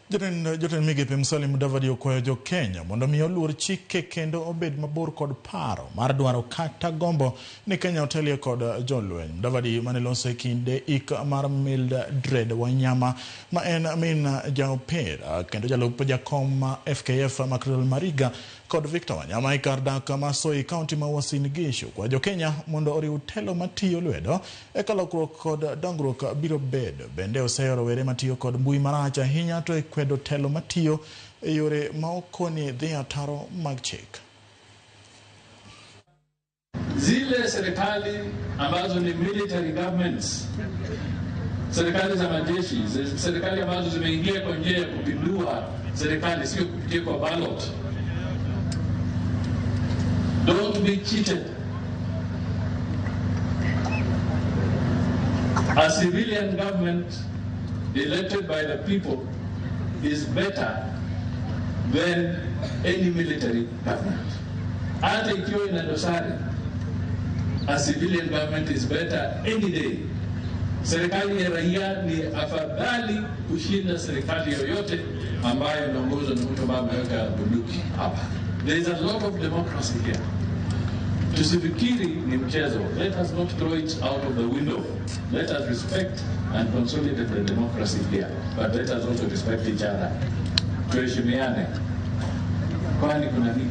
Joten migepe Musalia Mudavadi okwayo jo Kenya mondo mi oluor chike kendo obed mabor kod paro mar dwaro kata gombo ni Kenya otelie kod jolweny. Mudavadi mane loso kinde ik mar Mildred Wanyama ma en min jaopera kendo jalup jakom FKF Mackerel Mariga kod Victor Wanyama ikar dak Masoi County ma Uasin Gishu kwa jo Kenya mondo oriw telo matiyo lwedo e kalokruok kod dongruok biro bedo. Bende oseyoro were matiyo kod mbui marach ahinya to kwedo telo matiyo e yore maokoni dhi ataro mag chik. Zile serikali ambazo ni military governments, serikali za majeshi, serikali ambazo zimeingia kwa njia ya kupindua serikali, sio kupitia kwa ballot. Don't be cheated. A civilian government elected by the people is better than any military government. Hata ikiwa ina dosari, a civilian government is better any day. Serikali ya raia ni afadhali kushinda serikali yoyote ambayo inaongozwa na mtu ambaye ameweka bunduki hapa. There is a lot of democracy here. Tusifikiri ni mchezo. Let us not throw it out of the window. Let us respect and consolidate the democracy here. But let us also respect each other. Tuheshimiane. Kwani kuna nini?